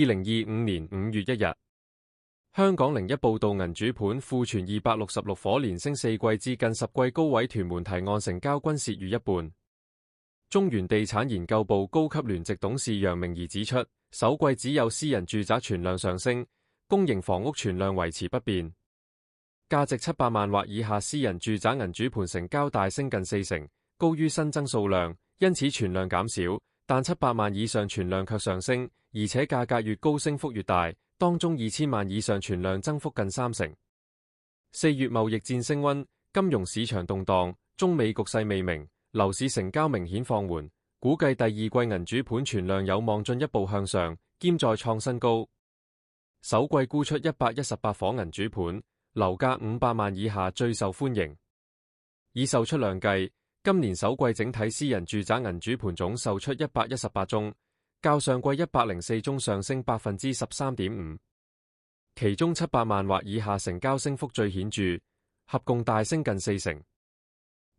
2025年5月1日，香港01報道銀主盤庫存266伙，連升4季至近10季高位，屯門提案成交均蝕逾一半。中原地產研究部高級聯席董事楊明儀指出，首季只有私人住宅存量上升，公營房屋存量維持不變。價值700萬或以下私人住宅銀主盤成交大升近40%，高於新增數量，因此存量減少，但700萬以上存量卻上升，而且價格越高升幅越大，當中2000萬以上存量增幅近30%。4月貿易戰升溫，金融市場動盪，中美局勢未明，樓市成交明顯放緩，估計第二季銀主盤存量有望進一步向上，兼再創新高。首季沽出118伙銀主盤，樓價500萬以下最受歡迎。以售出量計，今年首季整體私人住宅銀主盤總售出118宗，較上季104宗上升13.5%，其中700萬或以下成交升幅最顯著，合共大升近40%。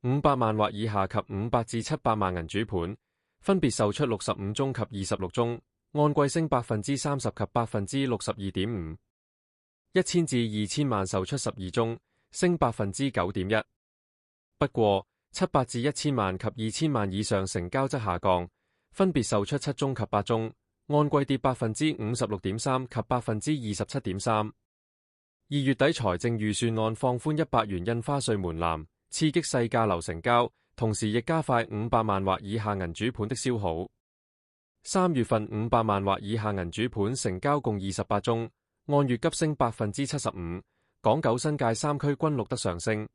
500萬或以下及500至700萬銀主盤，分別售出65宗及26宗，按季升30%及62.5%。1000至2000萬售出12宗，升9.1%。不過700至1000萬及2000萬以上成交則下降，分別售出7宗及8宗，按季跌56.3%及27.3%。2月底財政預算案放寬100元印花稅門檻，刺激細價樓成交，同時亦加快500萬或以下銀主盤的消耗。3月份500萬或以下銀主盤成交共28宗，按月急升75%，港九新界3區均錄得上升。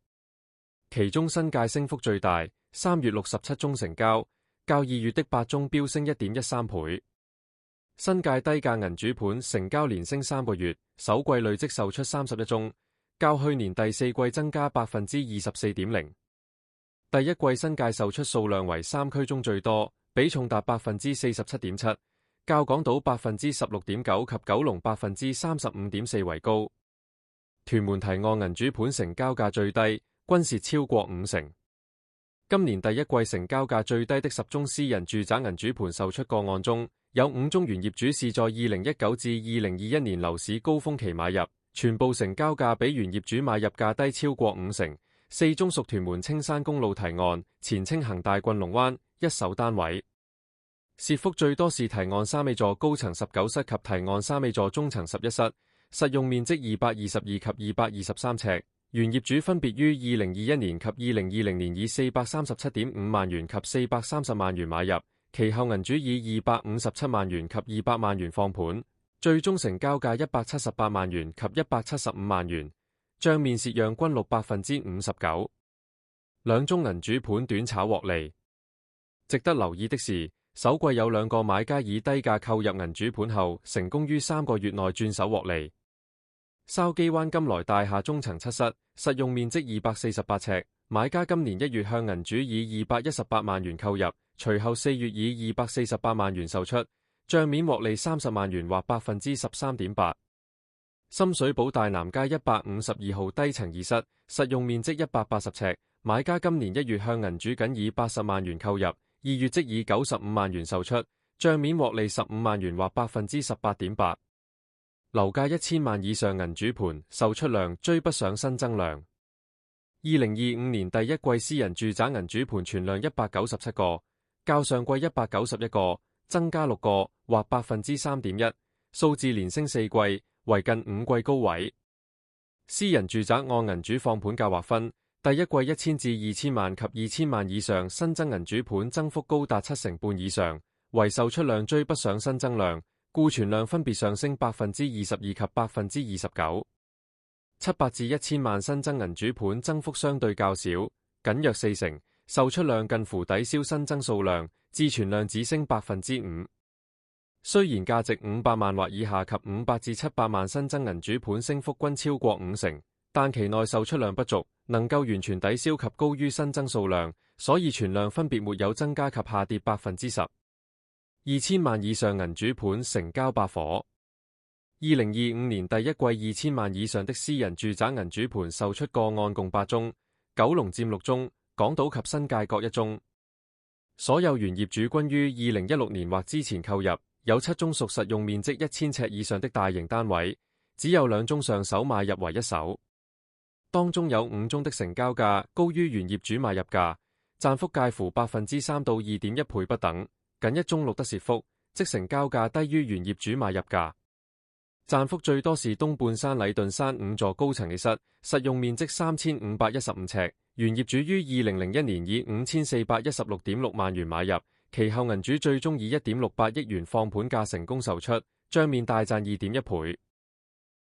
其中新界升幅最大，3月67宗成交，較2月的8宗飆升1.13倍。新界低價銀主盤成交連升3個月，首季累積售出31宗，較去年第四季增加24.0%。第一季新界售出數量為3區中最多，比重達47.7%，較港島16.9%及九龍35.4%為高。屯門提案銀主盤成交價最低，均蝕超過50%。今年第一季成交價最低的10宗私人住宅銀主盤售出個案中，有5宗原業主是在2019至2021年樓市高峰期買入，全部成交價比原業主買入價低超過50%。4宗屬屯門青山公路提案，前稱恒大郡龍灣一手單位，蝕幅最多是提案3A座高層19室及提案3A座中層11室，實用面積222及223尺。原業主分別於2021年及2020年以437.5萬元及430萬元買入，其後銀主以257萬元及200萬元放盤，最終成交價178萬元及175萬元，賬面蝕讓均錄59%。兩宗銀主盤短炒獲利。值得留意的是，首季有2個買家以低價購入銀主盤後，成功於3個月內轉手獲利。筲箕灣金來大廈中層7室，實用面積248尺，買家今年1月向銀主以218萬元購入，隨後4月以248萬元售出，賬面獲利30萬元或13.8%。深水埗大南街152號低層2室，實用面積180尺，買家今年1月向銀主僅以80萬元購入，2月即以95萬元售出，賬面獲利15萬元或18.8%。樓價1000萬以上銀主盤售出量追不上新增量。2025年第一季私人住宅銀主盤存量197個，較上季191個，增加6個或3.1%，數字連升4季，為近5季高位。私人住宅按銀主放盤價劃分，第一季1000至2000萬及2000萬以上新增銀主盤增幅高達70%以上，為售出量追不上新增量。庫存量分別上升22%及29%。700至1000萬新增銀主盤增幅相對較少，僅約40%，售出量近乎抵消新增數量，自存量只升5%。雖然價值500萬或以下及500至700萬新增銀主盤升幅均超過50%，但其內售出量不足，能夠完全抵消及高於新增數量，所以存量分別沒有增加及下跌10%。2000萬以上銀主盤成交8伙。2025年第一季2000萬以上的私人住宅銀主盤售出個案共8宗，九龍佔6宗，港島及新界各1宗。所有原業主均於2016年或之前購入，有7宗屬實用面積1000尺以上的大型單位，只有2宗上手買入為一手。當中有5宗的成交價高於原業主買入價，賺幅介乎3%到2.1倍不等。僅1宗錄得蝕幅，即成交價低於原業主買入價。賺幅最多是東半山禮頓山5座高層嘅室，實用面積3515尺，原業主於2001年以5416.6萬元買入，其後銀主最終以1.68億元放盤價成功售出，賬面大賺2.1倍。